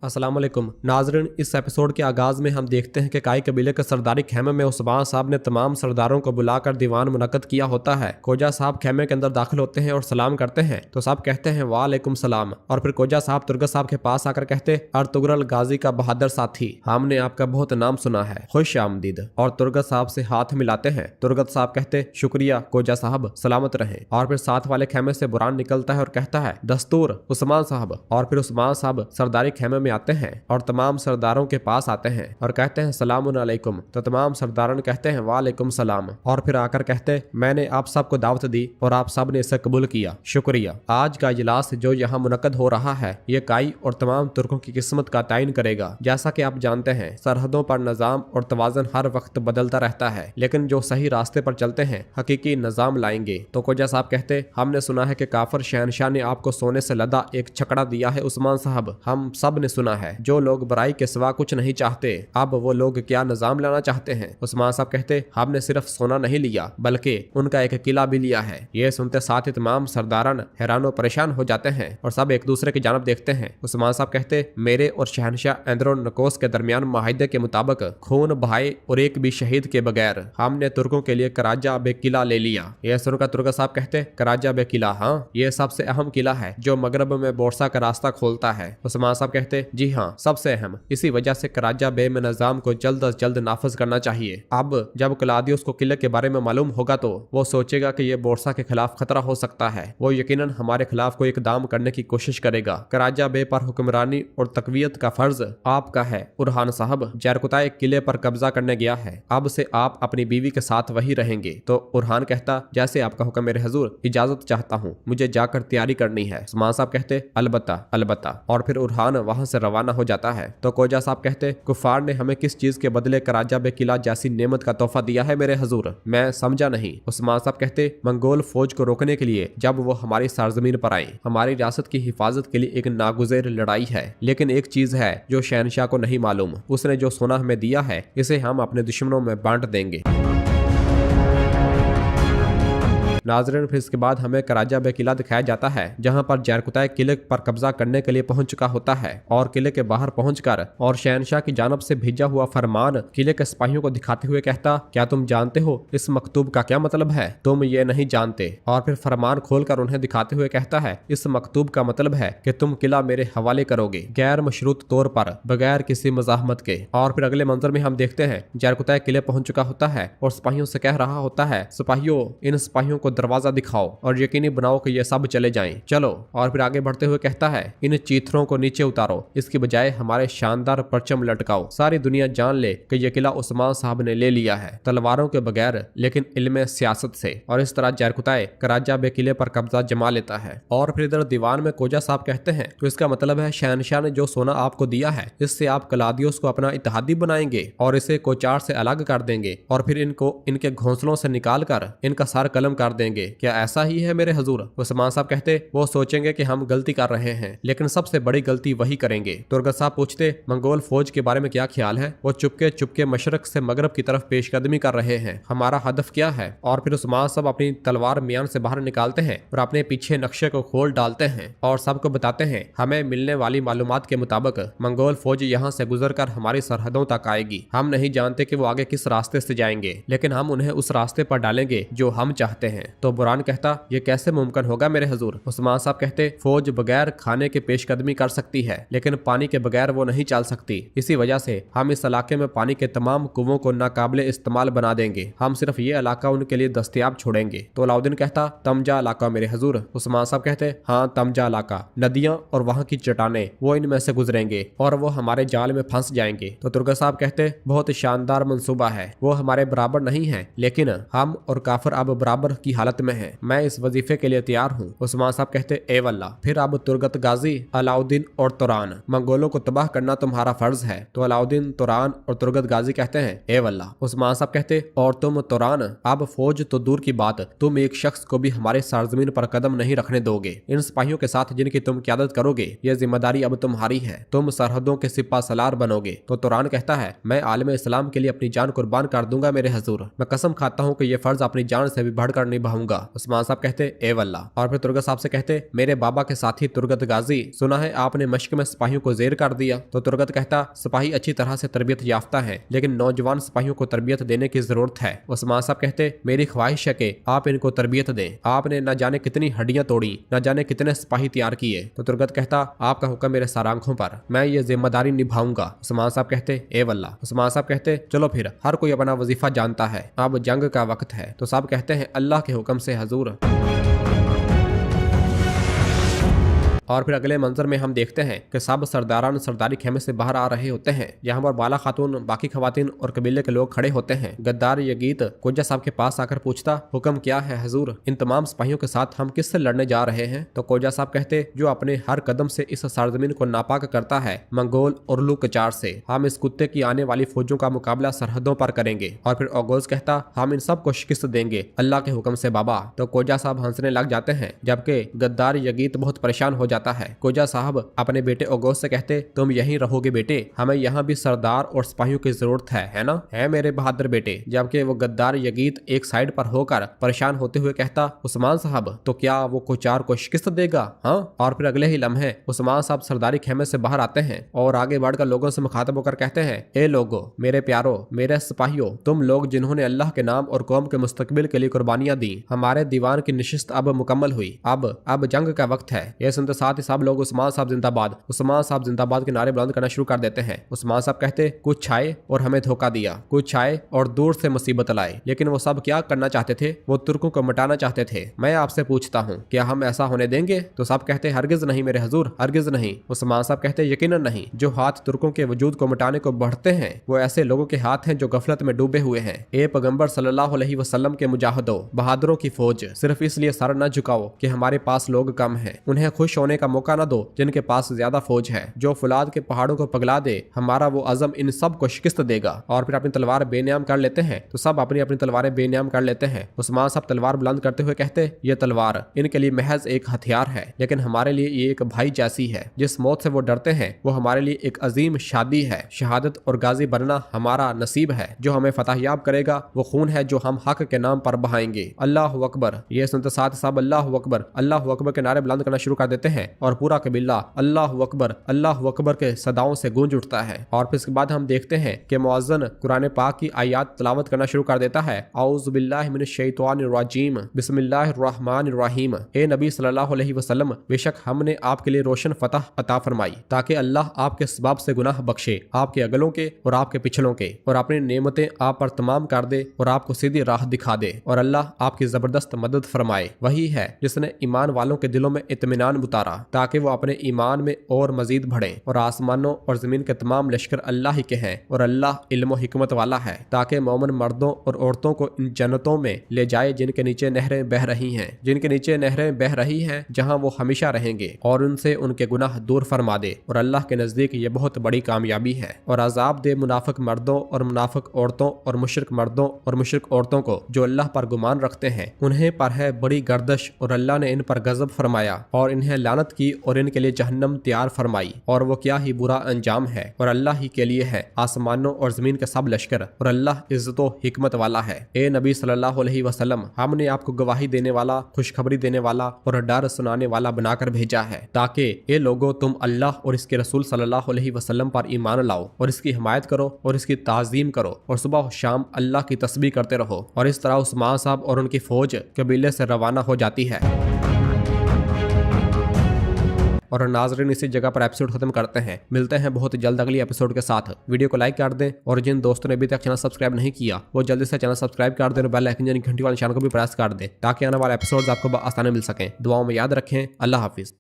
अस्सलाम वालेकुम नाजरीन, इस एपिसोड के आगाज में हम देखते हैं कि काई कबीले के सरदारी खेमे में उस्मान साहब ने तमाम सरदारों को बुलाकर दीवान मुनक्कद किया होता है। खोजा साहब खेमे के अंदर दाखिल होते हैं और सलाम करते हैं तो साहब कहते हैं वालेकुम सलाम, और फिर खोजा साहब तुर्गत साहब के पास आकर कहते अर्तुगरल गाजी का बहादुर साथी, हमने आपका बहुत नाम सुना है, खुश आमदीद, और तुर्गत साहब से हाथ मिलाते हैं। तुर्गत साहब कहते शुक्रिया खोजा साहब, सलामत रहे। और फिर साथ वाले खेमे से बुरान निकलता है और कहता है दस्तूर उस्मान साहब, और फिर उस्मान साहब सरदारी खेमे में आते हैं और तमाम सरदारों के पास आते हैं और कहते हैं सलामुन अलैकुम, तो तमाम सरदारों कहते हैं वालेकुम सलाम, और फिर आकर कहते मैंने आप सबको दावत दी और आप सब ने इसे कबूल किया, शुक्रिया। आज का इजलास जो यहाँ मुनक्कद हो रहा है ये काई और तमाम तुर्कों की किस्मत का तयन करेगा। जैसा कि आप जानते हैं सरहदों पर निजाम और तवाजन हर वक्त बदलता रहता है, लेकिन जो सही रास्ते पर चलते हैं हकीकी निजाम लाएंगे। तो खोजा साहब कहते हमने सुना है कि काफर शहनशाह ने आपको सोने से लदा एक छकड़ा दिया है उस्मान साहब, हम सब ने सुना है। जो लोग बुराई के सिवा कुछ नहीं चाहते, अब वो लोग क्या निजाम लाना चाहते हैं? उस्मान साहब कहते हमने सिर्फ सोना नहीं लिया बल्कि उनका एक किला भी लिया है। ये सुनते साथ ही तमाम सरदारान हैरान और परेशान हो जाते हैं और सब एक दूसरे की जानब देखते हैं। उस्मान साहब कहते मेरे और शहनशाह एंद्रो नकोस के दरमियान माहिदे के मुताबिक खून बहाए और एक भी शहीद के बगैर हमने तुर्कों के लिए कराजा बे किला ले लिया। यह सुनकर तुर्क साहब कहते कराजा बे किला, हाँ ये सबसे अहम किला है जो मगरब में बोरसा का रास्ता खोलता है। उस्मान साहब कहते जी हाँ सबसे अहम, इसी वजह से कराजा बे में निजाम को जल्द अज जल्द नाफिज करना चाहिए। अब जब क्लादियुस को किले के बारे में मालूम होगा तो वो सोचेगा कि ये बोरसा के खिलाफ खतरा हो सकता है, वो यकीनन हमारे खिलाफ कोई इकदाम करने की कोशिश करेगा। कराजा बे पर हुक्मरानी और तकवीयत का फर्ज आपका है। उरहान साहब जरकुताए किले पर कब्जा करने गया है, अब से आप अपनी बीवी के साथ वही रहेंगे। तो उरहान कहता जैसे आपका हुक्म मेरे हजूर, इजाजत चाहता हूँ, मुझे जाकर तैयारी करनी है। उस्मान साहब कहते अलबत्ता अलबत्ता, और फिर उरहान वहां से रवाना हो जाता है। तो खोजा साहब कहते कुफार ने हमें किस चीज के बदले कराजा बे किला जैसी नेमत का तोहफा दिया है मेरे हजूर, मैं समझा नहीं। उस्मान साहब कहते मंगोल फौज को रोकने के लिए जब वो हमारी सरजमीन पर आए, हमारी रियासत की हिफाजत के लिए एक नागुज़ेर लड़ाई है, लेकिन एक चीज है जो शहनशाह को नहीं मालूम, उसने जो सोना हमें दिया है इसे हम अपने दुश्मनों में बांट देंगे। नाजरीन फिर इसके बाद हमें कराजा बे किला दिखाया जाता है जहां पर जरकुताए किले पर कब्जा करने के लिए पहुंच चुका होता है, और किले के बाहर पहुंचकर और शहनशाह की जानब से भेजा हुआ फरमान किले के सिपाहियों को दिखाते हुए कहता क्या तुम जानते हो इस मकतूब का क्या मतलब है? तुम ये नहीं जानते। और फिर फरमान खोलकर उन्हें दिखाते हुए कहता है इस मकतूब का मतलब है कि तुम किला मेरे हवाले करोगे गैर मशरूत तौर पर, बगैर किसी मज़ाहमत के। और फिर अगले मंजर में हम देखते हैं जरकुताए किले पहुंच चुका होता है और सिपाहियों से कह रहा होता है सिपाहियों इन सिपाहियों को दरवाजा दिखाओ और यकीनी बनाओ कि ये सब चले जाएं, चलो। और फिर आगे बढ़ते हुए कहता है इन चीथरों को नीचे उतारो, इसकी बजाय हमारे शानदार परचम लटकाओ, सारी दुनिया जान ले कि ये किला उस्मान साहब ने ले लिया है, तलवारों के बगैर लेकिन इल्म सियासत से। और इस तरह जरकुताए कराजा बे किले पर कब्जा जमा लेता है। और फिर इधर दीवान में खोजा साहब कहते हैं तो इसका मतलब है शहनशाह ने जो सोना आपको दिया है इससे आप क्लादियुस को अपना इत्तेहादी बनाएंगे और इसे कोचार से अलग कर देंगे और फिर इनको इनके घोंसलों से निकाल कर इनका सर कलम कर देंगे, क्या ऐसा ही है मेरे हजूर? उस्मान साहब कहते वो सोचेंगे कि हम गलती कर रहे हैं लेकिन सबसे बड़ी गलती वही करेंगे। तुर्गत साहब पूछते मंगोल फौज के बारे में क्या ख्याल है? वो चुपके चुपके मशरक से मगरब की तरफ पेशकदमी कर रहे हैं, हमारा हदफ क्या है? और फिर उस्मान साहब अपनी तलवार मियान से बाहर निकालते हैं और अपने पीछे नक्शे को खोल डालते हैं और सबको बताते हैं हमें मिलने वाली मालूमात के मुताबिक मंगोल फौज यहाँ से गुजरकर हमारी सरहदों तक आएगी। हम नहीं जानते कि वो आगे किस रास्ते से जाएंगे, लेकिन हम उन्हें उस रास्ते पर डालेंगे जो हम चाहते हैं। तो बुरान कहता ये कैसे मुमकिन होगा मेरे हजूर? उस्मान साहब कहते फौज बगैर खाने के पेशकदमी कर सकती है लेकिन पानी के बगैर वो नहीं चल सकती, इसी वजह से हम इस इलाके में पानी के तमाम कुओं को नाकाबिले इस्तेमाल बना देंगे, हम सिर्फ ये इलाका उनके लिए दस्तयाब छोड़ेंगे। तो अलाउद्दीन कहता तमजा इलाका मेरे हजूर? उस्मान साहब कहते हाँ तमजा इलाका, नदियां और वहाँ की चट्टानें वो इनमें से गुजरेंगे और वो हमारे जाल में फंस जाएंगे। तो तुर्गत साहब कहते बहुत शानदार मंसूबा है, वो हमारे बराबर नहीं है लेकिन हम और काफिर अब बराबर की हालत में है, मैं इस वजीफे के लिए तैयार हूँ। उस्मान साहब कहते ए वल्ला, फिर अब तुर्गत गाजी अलाउद्दीन और तुरान मंगोलों को तबाह करना तुम्हारा फर्ज है। तो अलाउद्दीन तुरान और तुर्गत गाजी कहते हैं ए वल्ला। उस्मान साहब कहते और तुम तुरान, अब फौज तो दूर की बात, तुम एक शख्स को भी हमारे सरजमीन पर कदम नहीं रखने दोगे। इन सिपाहियों के साथ जिनकी तुम क़यादत करोगे यह जिम्मेदारी अब तुम्हारी है, तुम सरहदों के सिपा सलार बनोगे। तो तुरान कहता है मैं आलम इस्लाम के लिए अपनी जान कुर्बान कर दूंगा मेरे हजूर, मैं कसम खाता हूँ कि यह फर्ज अपनी जान से भी बढ़कर निभाऊंगा। निभाऊंगा। उस्मान साहब कहते ए वल्ला। और फिर तुर्गत साहब से कहते मेरे बाबा के साथी तुर्गत गाजी, सुना है आपने मश्क में सिपाहियों को जेर कर दिया। तो तुर्गत कहता सिपाही अच्छी तरह से तरबियत याफ्ता है, लेकिन नौजवान सिपाहियों को तरबियत देने की जरूरत है। उस्मान साहब कहते मेरी ख्वाहिश है कि आप इनको तरबियत दें। आपने न जाने कितनी हड्डियां तोड़ी, न जाने कितने सिपाही तैयार किए। तो तुर्गत कहता आपका हुक्म मेरे सार आंखों पर, मैं ये जिम्मेदारी निभाऊंगा। उस्मान साहब कहते ए वल्ला। उस्मान साहब कहते चलो फिर, हर कोई अपना वजीफा जानता है, अब जंग का वक्त है। तो सब कहते हैं अल्लाह के हुक्म से हजूर। और फिर अगले मंजर में हम देखते हैं कि सब सरदारान सरदारी खेमे से बाहर आ रहे होते हैं। यहाँ पर बाला खातून, बाकी खवातीन और कबीले के लोग खड़े होते हैं। गद्दार यगीत कोजा साहब के पास आकर पूछता हुक्म क्या है हजूर, इन तमाम सिपाहियों के साथ हम किससे लड़ने जा रहे हैं। तो कोजा साहब कहते जो अपने हर कदम से इस सरजमीन को नापाक करता है, मंगोल और लू कचार से। हम इस कुत्ते की आने वाली फौजों का मुकाबला सरहदों पर करेंगे। और फिर ओगोज कहता हम इन सब को शिकस्त देंगे अल्लाह के हुक्म से बाबा। तो कोजा साहब हंसने लग जाते हैं, जबकि गद्दार यगीत बहुत परेशान हो जाता है। कोजा साहब अपने बेटे ओगोज से कहते तुम यहीं रहोगे बेटे, हमें यहाँ भी सरदार और सिपाहियों की जरूरत है ना, है मेरे बहादुर बेटे। जबकि वो गद्दार यगीत एक साइड पर होकर परेशान होते हुए कहता उस्मान साहब तो क्या वो कोचार को शिकस्त देगा। हाँ। और फिर अगले ही लम्हे उस्मान साहब सरदारी खेमे से बाहर आते हैं और आगे बढ़कर लोगों से मुखातब होकर कहते हैं ए लोगो, मेरे प्यारो, मेरे सिपाहियों, तुम लोग जिन्होंने अल्लाह के नाम और कौम के मुस्तकबिल के लिए कुर्बानियां दी, हमारे दीवान की निशिस्त अब मुकम्मल हुई। अब जंग का वक्त है। यह सुनते साथ ही सब लोग उस्मान साहब जिंदाबाद, उस्मान साहब जिंदाबाद के नारे बुलंद करना शुरू कर देते हैं। उस्मान साहब कहते कुछ छाए और हमें धोखा दिया, कुछ छाए और दूर से मुसीबत लाए, लेकिन वो सब क्या करना चाहते थे, वो तुर्कों को मिटाना चाहते थे। मैं आपसे पूछता हूँ क्या हम ऐसा होने देंगे। तो सब कहते हरगिज नहीं मेरे हजूर, हरगिज नहीं। उस्मान साहब कहते यकीनन नहीं। जो हाथ तुर्कों के वजूद को मिटाने को बढ़ते हैं वो ऐसे लोगों के हाथ हैं जो गफलत में डूबे हुए हैं। ए पैगंबर सल्लल्लाहु अलैहि वसल्लम के मुजाहिदों, बहादुरों की फौज, सिर्फ इसलिए सर न झुकाओ कि हमारे पास लोग कम हैं। उन्हें खुश होने का मौका न दो जिनके पास ज्यादा फौज है। जो फुलाद के पहाड़ों को पगला दे, हमारा वो अज़म इन सब को शिकस्त देगा। और फिर अपनी तलवार बेनियाम कर लेते हैं। तो सब अपनी अपनी तलवारें बेनियाम कर लेते हैं। उस्मान साहब तलवार बुलंद करते हुए कहते ये तलवार इनके लिए महज एक हथियार है, लेकिन हमारे लिए ये एक भाई जैसी है। जिस मौत से वो डरते हैं वो हमारे लिए एक अजीम शादी है। शहादत और गाजी बनना हमारा नसीब है। जो हमें फतहयाब करेगा वो खून है जो हम हक के नाम पर बहाएंगे। अल्लाह अकबर। ये सुनते साथ सब अल्लाह अकबर के नारे बुलंद करना शुरू कर देते हैं और पूरा कबीला अल्लाह अकबर के सदाओं से गूंज उठता है। और फिर इसके बाद हम देखते हैं कि मुअज्जिन कुरान पाक की आयत तलावत करना शुरू कर देता है। औज़ु बिल्लाहि मिनश शैतानिर रजीम, बिस्मिल्लाहिर रहमानिर रहीम। ए नबी सल्लल्लाहु अलैहि वसल्लम, बेशक हमने आपके लिए रोशन फतह अता फरमाई ताकि अल्लाह आपके सबब से गुनाह बख्शे, आपके अगलों के और आपके पिछलों के, और अपनी नेमतें आप पर तमाम कर दे और आपको सीधी राह दिखा दे, और अल्लाह आपकी जबरदस्त मदद फरमाए। वही है जिसने ईमान वालों के दिलों में इत्मीनान उतारा ताकि वो अपने ईमान में और मजीद बढ़े। और आसमानों और जमीन के तमाम लश्कर अल्लाह ही के हैं और अल्लाह इल्म हिकमत वाला है, ताकि मोमिन मर्दों और औरतों को इन जन्नतों में ले जाए जिनके नीचे नहरें बह रही हैं, जिनके नीचे नहरें बह रही हैं, जहां वो हमेशा रहेंगे, और उनसे उनके गुनाह दूर फरमा दे। और अल्लाह के नजदीक ये बहुत बड़ी कामयाबी है। और अजाब दे मुनाफिक मर्दों और मुनाफिक औरतों और मुशरिक मर्दों और मुशरिक औरतों को जो अल्लाह पर गुमान रखते हैं, उन्हें पर है बड़ी गर्दश और अल्लाह ने इन पर गजब फरमाया और इन्हें लानत की और इनके लिए जहन्नम तैयार फरमाई, और वो क्या ही बुरा अंजाम है। और अल्लाह ही के लिए है आसमानों और जमीन के सब लश्कर, और अल्लाह इज्जतो हिकमत वाला है। ए नबी सल्लल्लाहु अलैहि वसल्लम, हमने आपको गवाही देने वाला, खुशखबरी देने वाला और डर सुनाने वाला बनाकर भेजा है, ताकि ये लोगों तुम अल्लाह और इसके रसूल सल्लल्लाहु अलैहि वसल्लम पर ईमान लाओ और इसकी हिमायत करो और इसकी ताजीम करो और सुबह शाम अल्लाह की तस्बीह करते रहो। और इस तरह उस्मान साहब और उनकी फौज कबीले से रवाना हो जाती है। और नाज़रीन इसी जगह पर एपिसोड खत्म करते हैं। मिलते हैं बहुत जल्द अगली एपिसोड के साथ। वीडियो को लाइक कर दें और जिन दोस्तों ने अभी तक चैनल सब्सक्राइब नहीं किया वो जल्दी से चैनल सब्सक्राइब कर दें और बेल आइकन यानी घंटी वाले निशान को भी प्रेस कर दें ताकि आने वाले एपिसोड्स आपको आसानी मिल सकें। दुआओं में याद रखें। अल्लाह हाफिज।